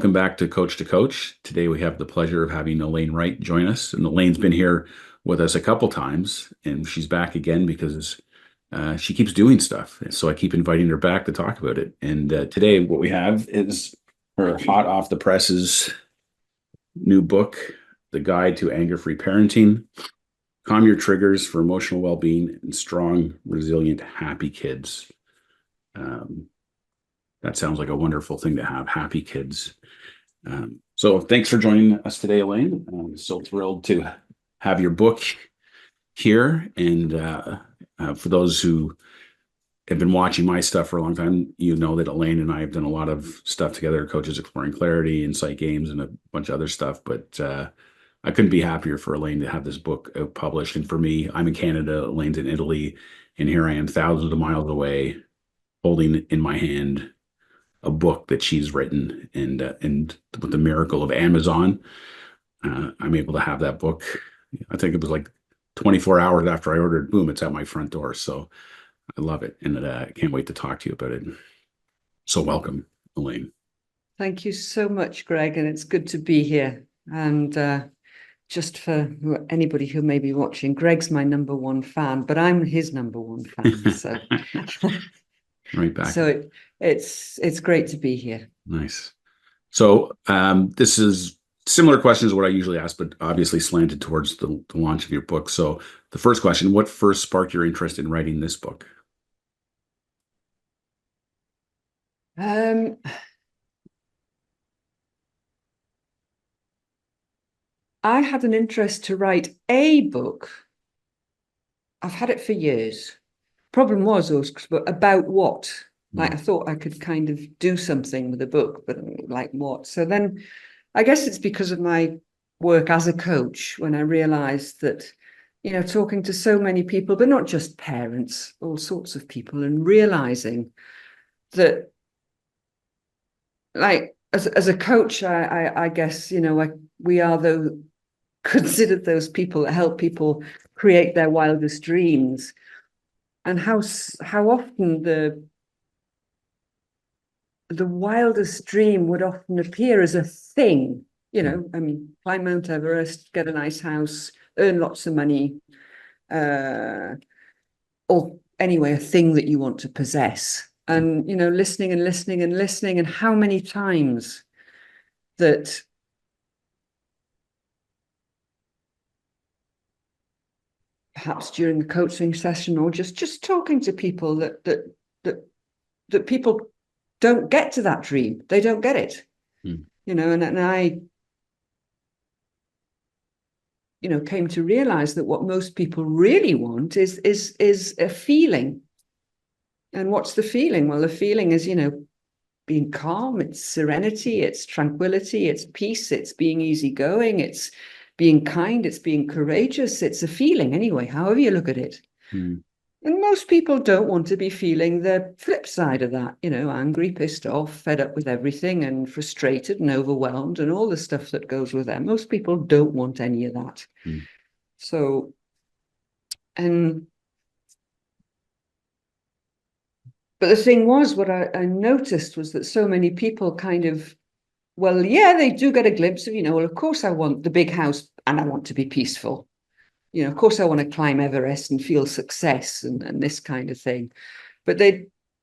welcome back to Coach-to-Coach. Today we have the pleasure of having Elaine Wright join us. And Elaine's been here with us a couple times, and she's back again because she keeps doing stuff. So I keep inviting her back to talk about it. And today what we have is her hot off the presses new book, The Guide to Anger-Free Parenting, Calm Your Triggers for Emotional Well-Being and Strong, Resilient, Happy Kids. That sounds like a wonderful thing to have, happy kids. So thanks for joining us today, Elaine. I'm so thrilled to have your book here. And for those who have been watching my stuff for a long time, you know that Elaine and I have done a lot of stuff together, Coaches Exploring Clarity, Insight Games, and a bunch of other stuff. But I couldn't be happier for Elaine to have this book published. And for me, I'm in Canada, Elaine's in Italy, and here I am thousands of miles away, holding in my hand a book that she's written, and with the miracle of Amazon, I'm able to have that book. I think it was like 24 hours after I ordered, boom, it's at my front door. So I love it, and I can't wait to talk to you about it. So welcome, Elaine. Thank you so much, Greg, and it's good to be here. And just for anybody who may be watching, Greg's my #1 fan, but I'm his #1 fan. So right back. So it's great to be here. Nice. So this is similar questions to what I usually ask, but obviously slanted towards the launch of your book. So the first question, what first sparked your interest in writing this book? I had an interest to write a book. I've had it for years. Problem was about what? Like I thought I could kind of do something with a book, but like what? So then I guess it's because of my work as a coach when I realized that, you know, talking to so many people, but not just parents, all sorts of people, and realizing that, like, as a coach, I guess, you know, we are considered those people that help people create their wildest dreams, and how often the wildest dream would often appear as a thing, you know. I mean, climb Mount Everest, get a nice house, earn lots of money, or anyway, a thing that you want to possess. And, you know, listening and listening and listening, and how many times that perhaps during a coaching session or just talking to people that people don't get to that dream. They don't get it, you know, and I, you know, came to realize that what most people really want is a feeling. And what's the feeling? Well, the feeling is, you know, being calm, it's serenity, it's tranquility, it's peace, it's being easygoing, it's being kind, it's being courageous. It's a feeling anyway, however you look at it. And most people don't want to be feeling the flip side of that, you know, angry, pissed off, fed up with everything, and frustrated and overwhelmed and all the stuff that goes with that. Most people don't want any of that. So, but the thing was, what I noticed was that so many people kind of, well, yeah, they do get a glimpse of, you know, well, of course I want the big house and I want to be peaceful. You know, of course I want to climb Everest and feel success and this kind of thing. But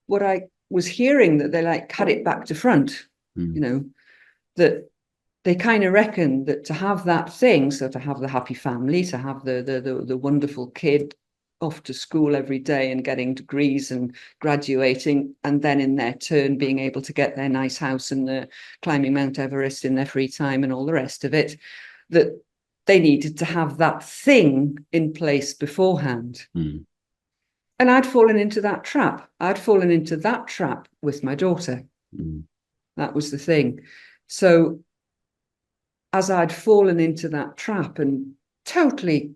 what I was hearing, that they like cut it back to front, you know, that they kind of reckon that to have that thing, so to have the happy family, to have the wonderful kid off to school every day and getting degrees and graduating, and then in their turn being able to get their nice house and climbing Mount Everest in their free time and all the rest of it, that they needed to have that thing in place beforehand. And I'd fallen into that trap. I'd fallen into that trap with my daughter. That was the thing. So as I'd fallen into that trap and totally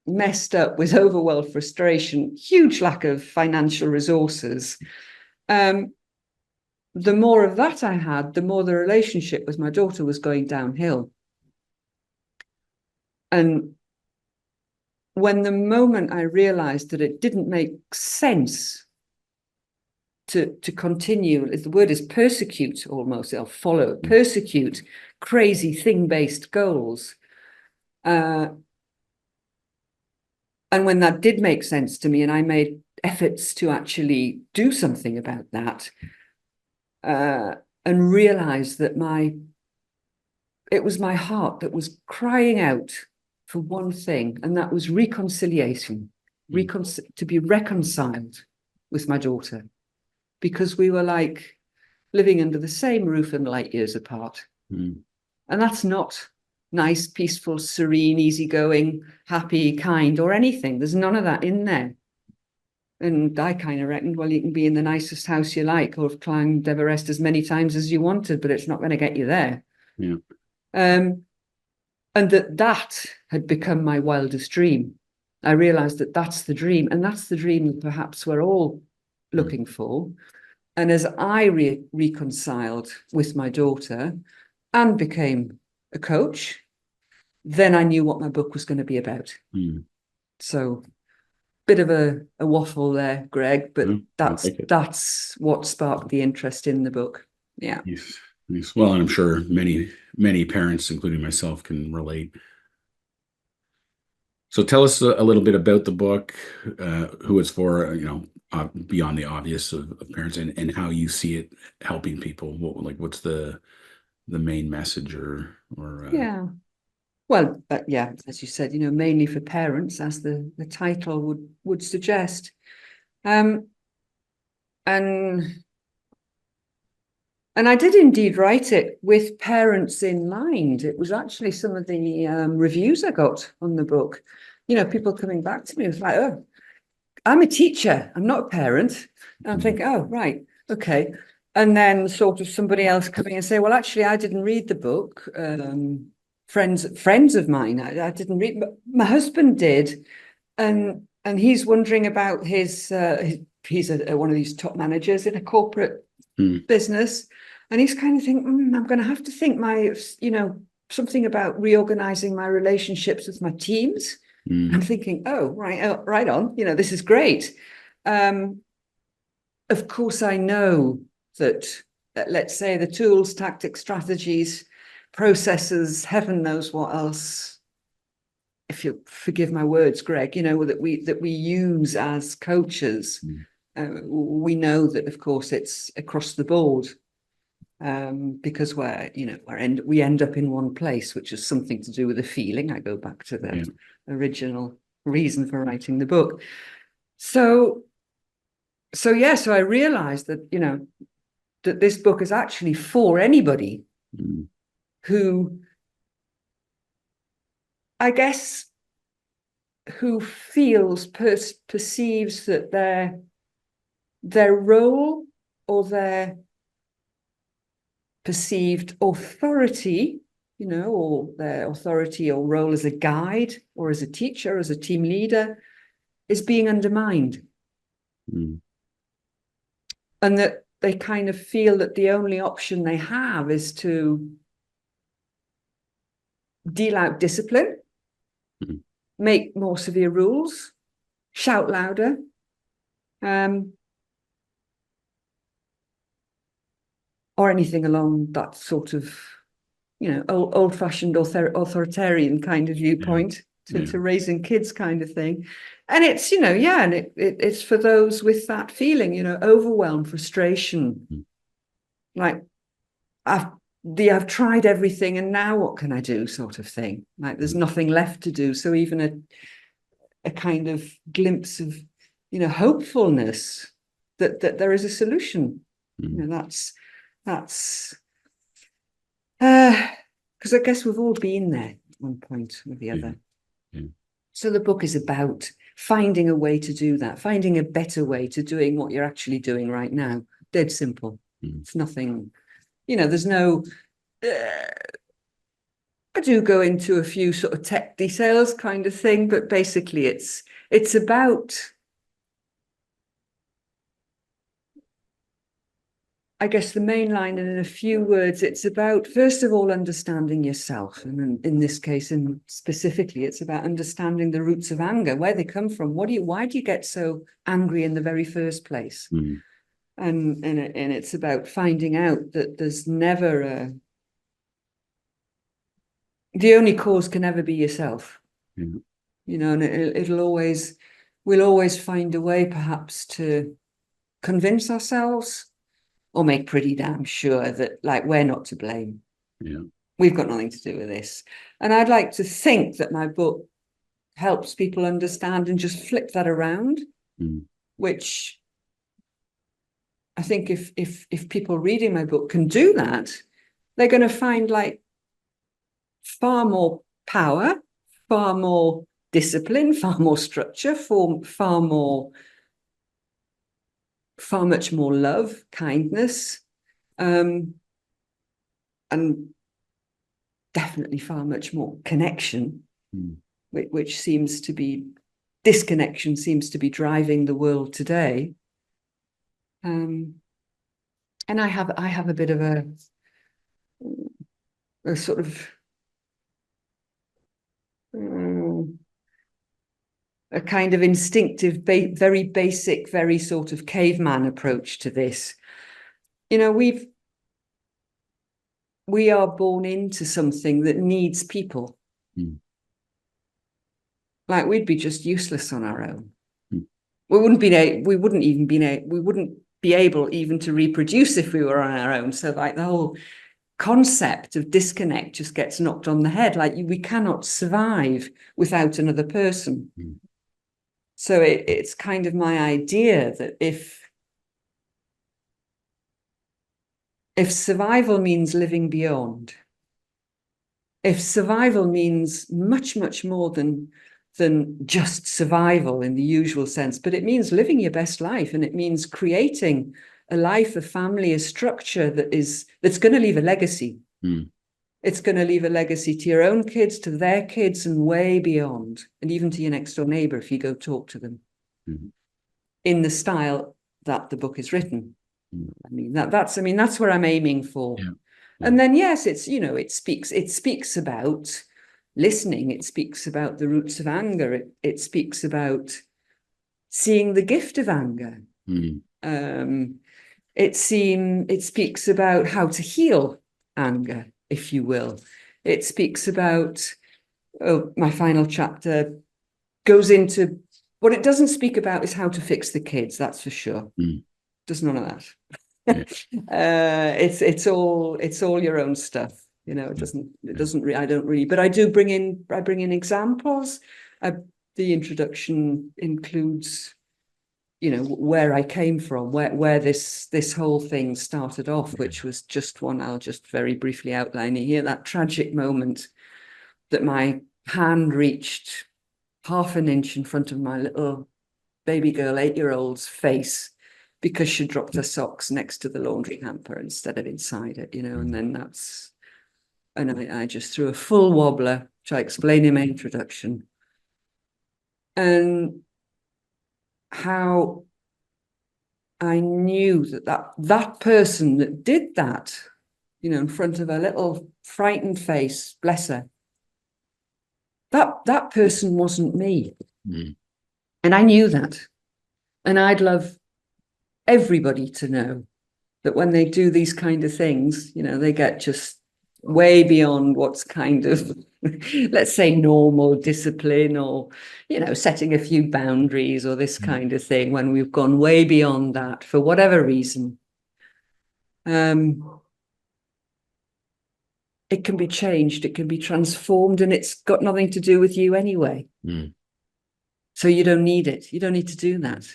messed up with overwhelmed frustration, huge lack of financial resources, the more of that I had, the more the relationship with my daughter was going downhill. And when the moment I realized that it didn't make sense to continue. The word is persecute, almost, or follow, persecute crazy thing-based goals. And when that did make sense to me, and I made efforts to actually do something about that, and realize that it was my heart that was crying out for one thing, and that was reconciliation, to be reconciled with my daughter, because we were like living under the same roof and light years apart. And that's not nice, peaceful, serene, easygoing, happy, kind, or anything. There's none of that in there. And I kind of reckoned, well, you can be in the nicest house you like, or have climbed Everest as many times as you wanted, but it's not going to get you there. Yeah. And that had become my wildest dream. I realized that that's the dream, and that's the dream that perhaps we're all looking for. And as I reconciled with my daughter and became a coach, then I knew what my book was going to be about. So, bit of a waffle there, Greg, but that's what sparked the interest in the book. Yeah. Yes. Well, and I'm sure many parents, including myself, can relate. So tell us a little bit about the book, who it's for, beyond the obvious of parents, and how you see it helping people. What's the main message or Yeah. Well, yeah, as you said, mainly for parents, as the title would suggest. And I did indeed write it with parents in mind. It was actually some of the reviews I got on the book. People coming back to me was like, oh, I'm a teacher, I'm not a parent. And I'm thinking, oh, right, okay. And then sort of somebody else coming and say, well, actually, I didn't read the book. Friends of mine, I didn't read, but my husband did. And he's wondering about he's one of these top managers in a corporate business. And he's kind of thinking, I'm going to have to think something about reorganizing my relationships with my teams. I'm thinking, oh, right on. This is great. Of course, I know that, let's say, the tools, tactics, strategies, processes, heaven knows what else, if you forgive my words, Greg, that we use as coaches. We know that, of course, it's across the board, because we end up in one place, which is something to do with a feeling. I go back to the original reason for writing the book. So I realized that, that this book is actually for anybody who, I guess, who feels, perceives that their role or their perceived authority, or their authority or role as a guide or as a teacher, as a team leader, is being undermined. And that they kind of feel that the only option they have is to deal out discipline, make more severe rules, shout louder, or anything along that sort of, old-fashioned authoritarian kind of viewpoint to raising kids kind of thing. And it's, and it's for those with that feeling, overwhelm, frustration. Like, I've tried everything, and now what can I do, sort of thing. Like, there's nothing left to do. So even a kind of glimpse of, hopefulness that there is a solution. That's because I guess we've all been there at one point or the other. So the book is about finding a way to do that, finding a better way to doing what you're actually doing right now. Dead simple. It's nothing, there's no, I do go into a few sort of tech details kind of thing, but basically it's about, I guess, the main line, and in a few words, it's about, first of all, understanding yourself. And in this case, and specifically, it's about understanding the roots of anger, where they come from. Why do you get so angry in the very first place? and it's about finding out that there's never the only cause can never be yourself. Yeah. You know, and we'll always find a way perhaps to convince ourselves or make pretty damn sure that, like, we're not to blame. Yeah. We've got nothing to do with this. And I'd like to think that my book helps people understand and just flip that around, which I think if people reading my book can do that, they're going to find like far more power, far more discipline, far more structure, far much more love, kindness, and definitely far much more connection, which seems to be, disconnection seems to be driving the world today. And I have a bit of a sort of a kind of instinctive, very basic, very sort of caveman approach to this. You know, we are born into something that needs people. Like, we'd be just useless on our own. We wouldn't be able even to reproduce if we were on our own. So like the whole concept of disconnect just gets knocked on the head. Like, we cannot survive without another person. So it's kind of my idea that if survival means living beyond, if survival means much, much more than just survival in the usual sense, but it means living your best life, and it means creating a life, a family, a structure that's going to leave a legacy. It's going to leave a legacy to your own kids, to their kids, and way beyond, and even to your next door neighbor if you go talk to them in the style that the book is written. I mean, that's where I'm aiming for. And then, yes, it's, you know, it speaks about listening. It speaks about the roots of anger. It speaks about seeing the gift of anger. It speaks about how to heal anger, if you will. It speaks about, my final chapter goes into, what it doesn't speak about is how to fix the kids, that's for sure. Does none of that. It's all your own stuff. You know, I don't really, but I bring in examples. The introduction includes, you know, where I came from, where this whole thing started off, which was just one I'll just very briefly outline here, that tragic moment that my hand reached half an inch in front of my little baby girl, 8-year-old's face, because she dropped her socks next to the laundry hamper instead of inside it, you know. And then I just threw a full wobbler, which I explain in my introduction, and how I knew that person that did that, you know, in front of a little frightened face, bless her, that person wasn't me. And I knew that. And I'd love everybody to know that when they do these kind of things, you know, they get just way beyond what's kind of, let's say, normal discipline, or, you know, setting a few boundaries or this kind of thing. When we've gone way beyond that for whatever reason, it can be changed, it can be transformed, and it's got nothing to do with you anyway. So you don't need it. You don't need to do that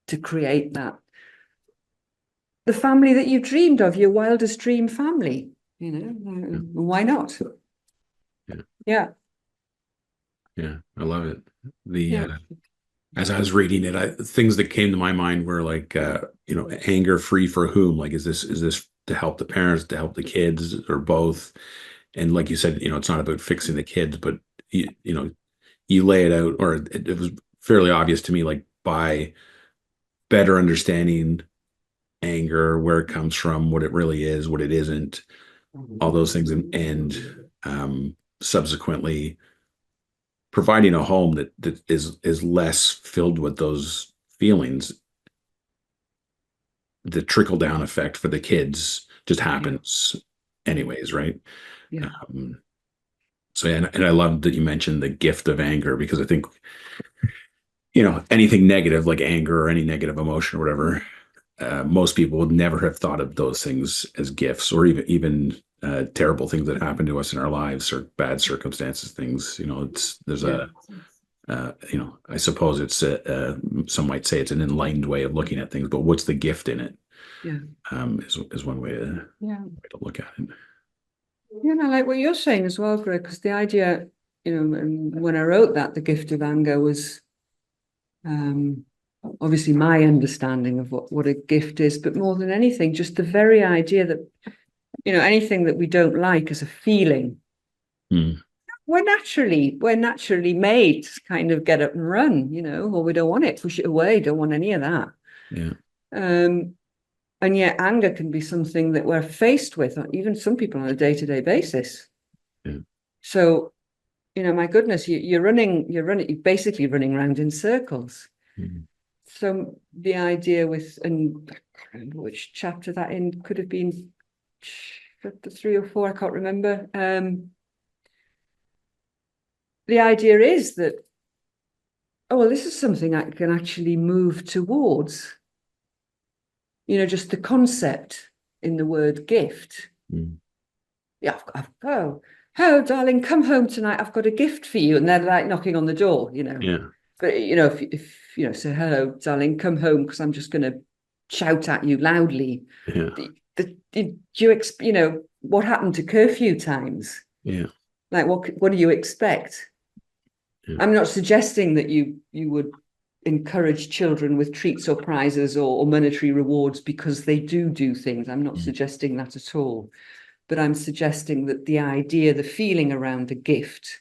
to create that, the family that you dreamed of, your wildest dream family. You know, why not? Yeah, I love it. As I was reading it, things that came to my mind were like, you know, anger free for whom? Like, is this to help the parents, to help the kids, or both? And like you said, you know, it's not about fixing the kids, but you know, you lay it out, or it was fairly obvious to me, like, by better understanding anger, where it comes from, what it really is, what it isn't, all those things, and subsequently providing a home that is less filled with those feelings, the trickle down effect for the kids just happens anyways, right? Yeah. So and I love that you mentioned the gift of anger, because I think, anything negative like anger or any negative emotion or whatever, most people would never have thought of those things as gifts, or even terrible things that happen to us in our lives, or bad circumstances, things. There's Yeah. I suppose it's some might say it's an enlightened way of looking at things, but what's the gift in it? Yeah. Is one way to Yeah. look at it. Yeah, and I like what you're saying as well, Greg, because the idea, and when I wrote that, the gift of anger was obviously my understanding of what a gift is, but more than anything, just the very idea that, anything that we don't like as a feeling, Mm. we're naturally made to kind of get up and run, or we don't want it, push it away, don't want any of that. Yeah. And yet anger can be something that we're faced with, even some people on a day-to-day basis. Yeah. So, my goodness, you're basically running around in circles. Mm. So the idea with, and I can't remember which chapter that in, could have been chapter 3 or 4, I can't remember. The idea is that, oh, well, this is something I can actually move towards. Just the concept in the word gift. Mm. Yeah, oh, darling, come home tonight. I've got a gift for you. And they're like knocking on the door, Yeah. But, if say, hello, darling, come home, because I'm just going to shout at you loudly. Yeah. What happened to curfew times? Yeah. Like, what do you expect? Yeah. I'm not suggesting that you would encourage children with treats or prizes or monetary rewards because they do things. I'm not suggesting that at all. But I'm suggesting that the idea, the feeling around a gift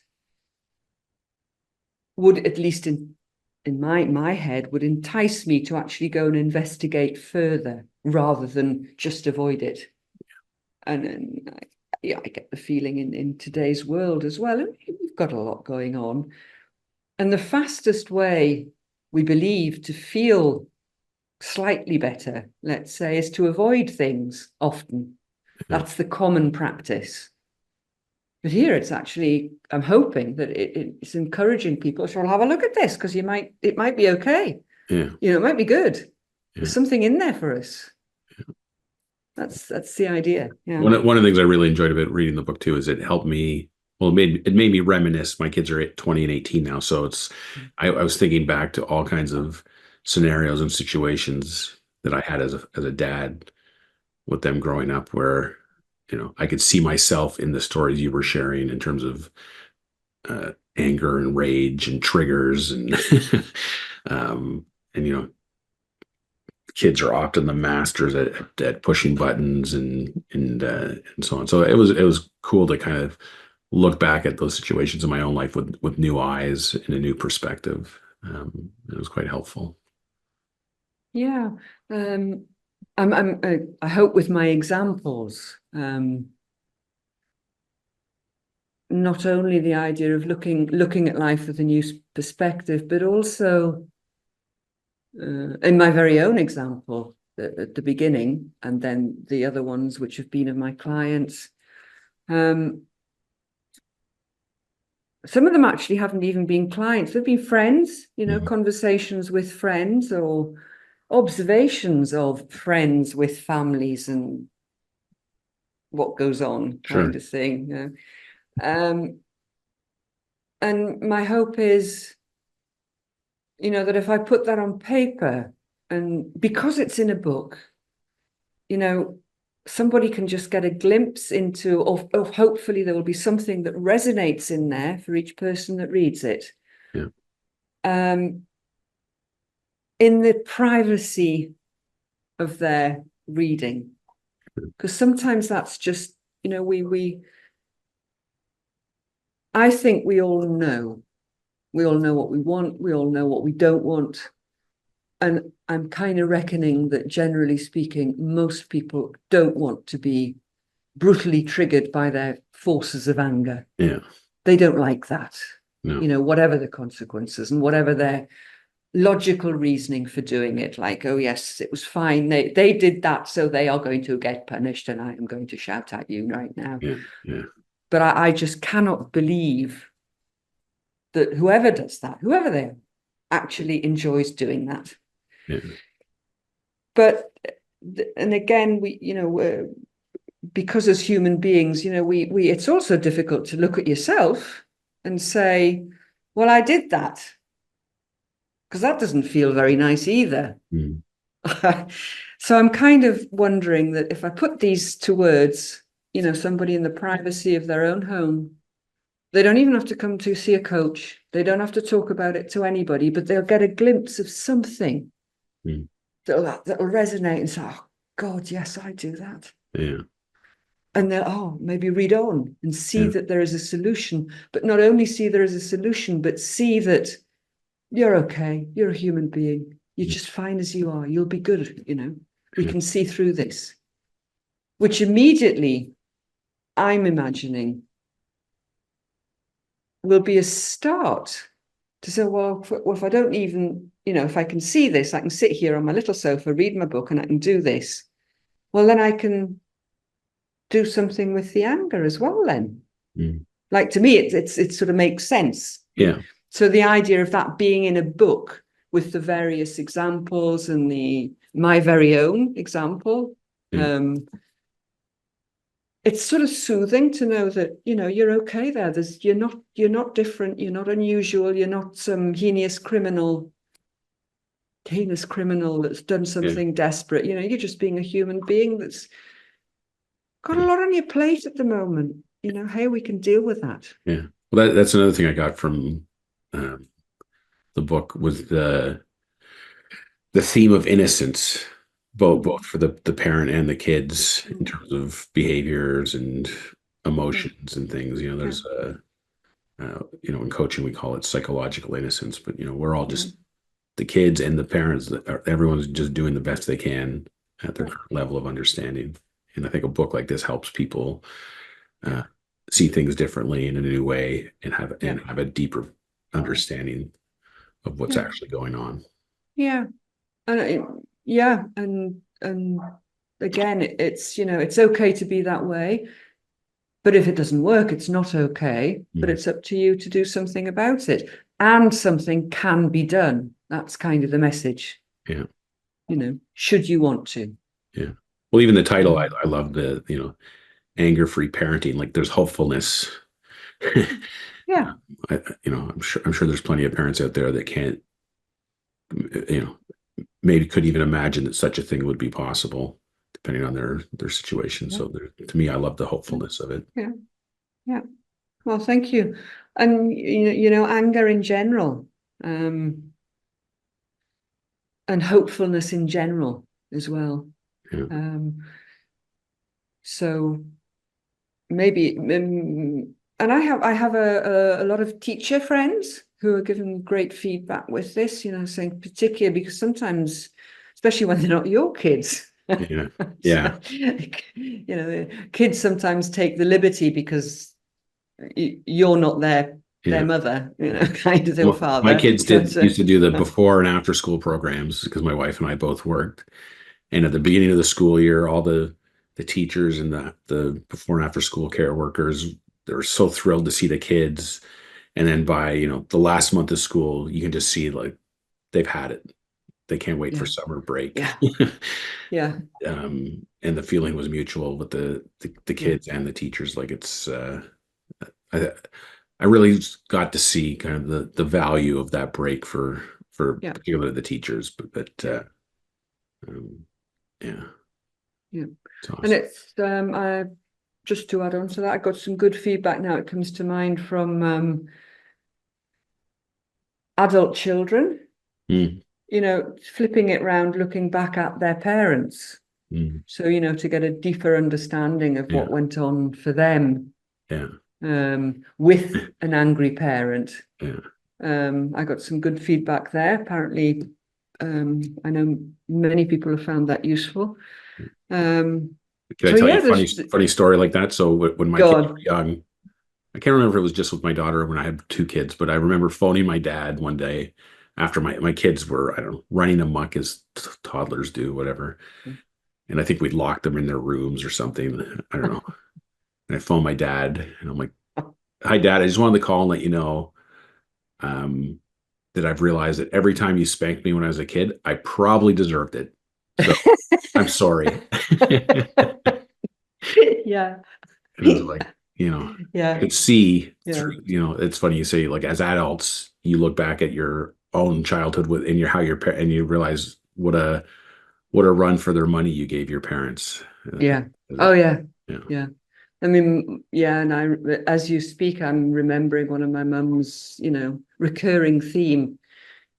would, at least in my head, would entice me to actually go and investigate further rather than just avoid it. And I get the feeling in today's world as well, and we've got a lot going on. And the fastest way, we believe, to feel slightly better, let's say, is to avoid things often. Yeah. That's the common practice. But here it's actually, I'm hoping that it's encouraging people to have a look at this, because it might be okay. Yeah. It might be good. Yeah. There's something in there for us. That's the idea. Yeah. One of the things I really enjoyed about reading the book too is it helped me. Well, it made me reminisce. My kids are 20 and 18 now, so I was thinking back to all kinds of scenarios and situations that I had as a dad with them growing up, where I could see myself in the stories you were sharing in terms of anger and rage and triggers and and kids are often the masters at pushing buttons and so on. So it was cool to kind of look back at those situations in my own life with new eyes and a new perspective. It was quite helpful. Yeah. I hope with my examples, not only the idea of looking at life with a new perspective, but also in my very own example at the beginning, and then the other ones which have been of my clients. Some of them actually haven't even been clients. They've been friends, conversations with friends or observations of friends with families and what goes on, kind of thing. And my hope is, that if I put that on paper, and because it's in a book, somebody can just get a glimpse into, of hopefully there will be something that resonates in there for each person that reads it. Yeah. In the privacy of their reading, because sometimes that's just, I think we all know what we want, we all know what we don't want. And I'm kind of reckoning that, generally speaking, most people don't want to be brutally triggered by their forces of anger. Yeah. They don't like that. No. Whatever the consequences and whatever their logical reasoning for doing it. Like, oh yes, it was fine. They did that, so they are going to get punished, and I am going to shout at you right now. Yeah. Yeah. But I just cannot believe that whoever does that, whoever they are, actually enjoys doing that. Yeah. But, and again, because as human beings, it's also difficult to look at yourself and say, well, I did that, because that doesn't feel very nice either. Mm. So I'm kind of wondering that if I put these to words, somebody in the privacy of their own home, they don't even have to come to see a coach. They don't have to talk about it to anybody, but they'll get a glimpse of something that'll resonate and say, oh, God, yes, I do that. Yeah. And they'll, maybe read on and see that there is a solution, but not only see there is a solution, but see that you're okay. You're a human being. You're just fine as you are. You'll be good. We can see through this, which immediately I'm imagining will be a start to say, well, if I don't even, if I can see this, I can sit here on my little sofa, read my book, and I can do this. Well, then I can do something with the anger as well. Then, like, to me, it sort of makes sense. Yeah. So the idea of that being in a book with the various examples and my very own example, it's sort of soothing to know that, you're okay there. You're not different. You're not unusual. You're not some heinous criminal that's done something desperate. You're just being a human being that's got a lot on your plate at the moment. Hey, we can deal with that. Yeah. Well, that's another thing I got from the book was the theme of innocence, both for the parent and the kids in terms of behaviors and emotions and things. There's in coaching we call it psychological innocence, but we're all just the kids and the parents. Everyone's just doing the best they can at their current level of understanding. And I think a book like this helps people see things differently in a new way and have a deeper understanding of what's actually going on. Yeah. And again, it's okay to be that way, but if it doesn't work, it's not okay. But it's up to you to do something about it, and something can be done. That's kind of the message. Yeah. Should you want to? Yeah. Well, even the title, I love the anger-free parenting. Like, there's hopefulness. Yeah. I'm sure there's plenty of parents out there that can't, maybe could even imagine that such a thing would be possible, depending on their situation. So to me, I love the hopefulness of it. Yeah. Yeah. Well, thank you. And, anger in general, and hopefulness in general as well. Yeah. So maybe, and I have a lot of teacher friends who are giving great feedback with this, saying particularly because sometimes, especially when they're not your kids, Yeah. Kids sometimes take the liberty because you're not their mother, kind of their father. My kids used to do the before and after school programs because my wife and I both worked. And at the beginning of the school year, all the teachers and the before and after school care workers, they were so thrilled to see the kids. And then by, the last month of school, you can just see like they've had it. They can't wait for summer break. Yeah. And the feeling was mutual with the kids and the teachers. Like it's, I really got to see kind of the value of that break for particularly the teachers, but yeah. Awesome. And it's just to add on to that, I got some good feedback now. It comes to mind from adult children, flipping it round, looking back at their parents. So, to get a deeper understanding of what went on for them. Yeah. With an angry parent. Yeah. I got some good feedback there. Apparently, I know many people have found that useful. Can I tell you a funny story like that? So when my kids were young, I can't remember if it was just with my daughter or when I had two kids, but I remember phoning my dad one day after my kids were, I don't know, running amok as toddlers do, whatever. And I think we'd locked them in their rooms or something. I don't know. And I phoned my dad and I'm like, "Hi, Dad. I just wanted to call and let you know um, that I've realized that every time you spanked me when I was a kid, I probably deserved it. So I'm sorry." Yeah. It was like, I Yeah. could see Yeah. through, it's funny you say, like, as adults, you look back at your own childhood with and your how your and you realize what a run for their money you gave your parents. Yeah. Oh, yeah. Yeah. Yeah. I mean, yeah, and as you speak, I'm remembering one of my mum's, recurring theme.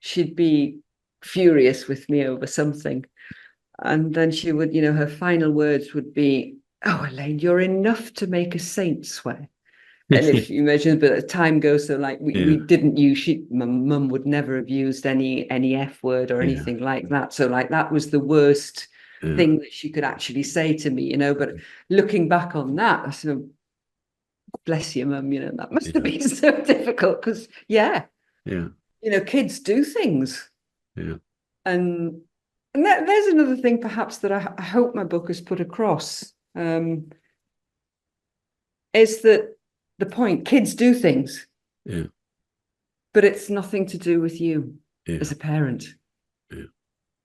She'd be furious with me over something. And then she would, her final words would be, "Oh, Elaine, you're enough to make a saint swear." And if you imagine, but as time goes, so like we Yeah. didn't use, my mum would never have used any F word or Yeah. anything like that. So like that was the worst Yeah. thing that she could actually say to me, But looking back on that, I said, bless you, mum, that must have Yeah. been so difficult because, yeah, Yeah. kids do things. Yeah. And there's another thing perhaps that I hope my book has put across, is that the point, kids do things, Yeah. but it's nothing to do with you Yeah. as a parent. Yeah.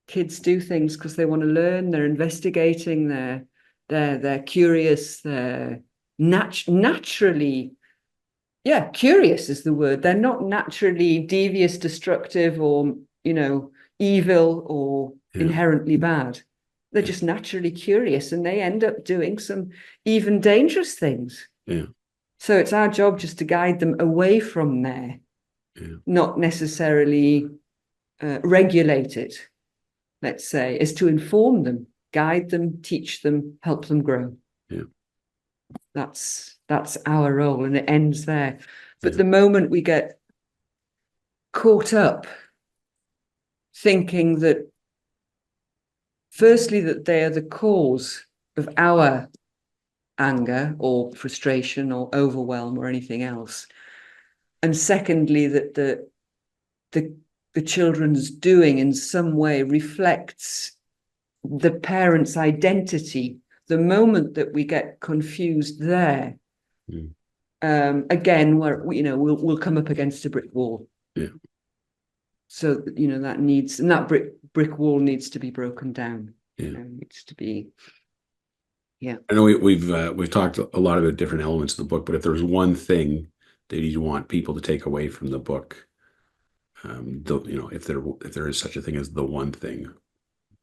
Kids do things because they want to learn, they're investigating, they're curious, they're naturally, yeah, curious is the word. They're not naturally devious, destructive, or evil or Yeah. inherently bad. They're just naturally curious, and they end up doing some even dangerous things. Yeah. So it's our job just to guide them away from there, Yeah. not necessarily regulate it, let's say, is to inform them, guide them, teach them, help them grow. Yeah. That's our role, and it ends there. But Yeah. the moment we get caught up thinking that, firstly, that they are the cause of our anger or frustration or overwhelm or anything else, and secondly, that the the children's doing in some way reflects the parent's identity, the moment that we get confused there, Mm. again, where we'll come up against a brick wall. Yeah. So that brick wall needs to be broken down. Yeah. Needs to be, yeah. I know we've talked a lot about different elements of the book, but if there's one thing that you want people to take away from the book, if there is such a thing as the one thing,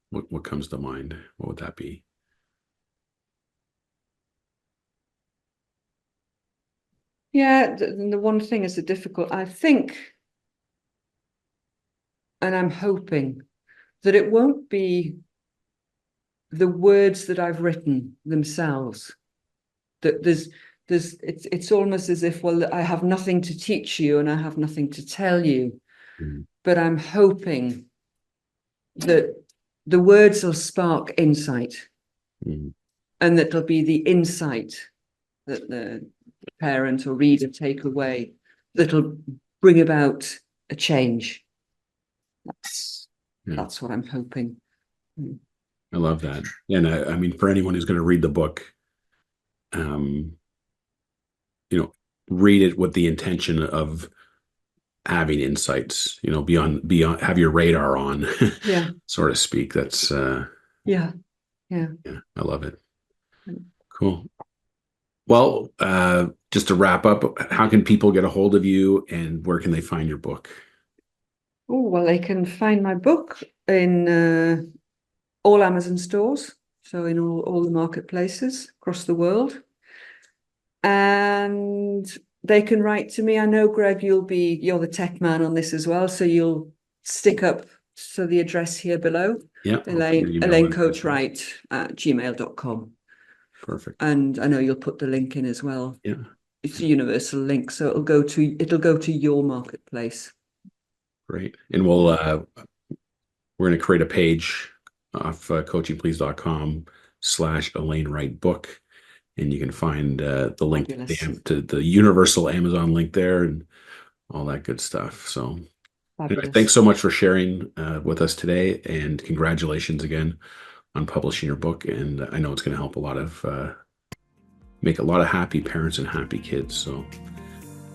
what comes to mind? What would that be? Yeah, the one thing is I think, and I'm hoping that it won't be the words that I've written themselves. That it's almost as if, well, I have nothing to teach you and I have nothing to tell you, Mm. but I'm hoping that the words will spark insight, Mm. and that there'll be the insight that the parent or reader take away that'll bring about a change. Yeah. That's what I'm hoping. I love that. And I mean, for anyone who's going to read the book, um, read it with the intention of having insights, beyond have your radar on, Yeah. so to speak. That's Yeah. Yeah. yeah, I love it. Cool. Well, just to wrap up, how can people get a hold of you and where can they find your book? Oh, well, they can find my book in all Amazon stores, so in all the marketplaces across the world. And they can write to me. I know, Greg, you're the tech man on this as well, so you'll stick up the address here below. Yeah. Elaine Coach-Wright at gmail.com. Perfect. And I know you'll put the link in as well. Yeah. It's a universal link, so it'll go to your marketplace. Great. And we're going to create a page off coachingplease.com/Elaine Wright book. And you can find the link to the universal Amazon link there and all that good stuff. So Anyway, Fabulous. thanks so much for sharing with us today, and congratulations again on publishing your book. And I know it's going to help make a lot of happy parents and happy kids. So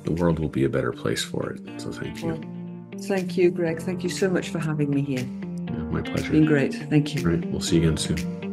the world will be a better place for it. So thank you. Well, thank you, Greg. Thank you so much for having me here. Yeah, my pleasure. It's been great. Thank you. All right. We'll see you again soon.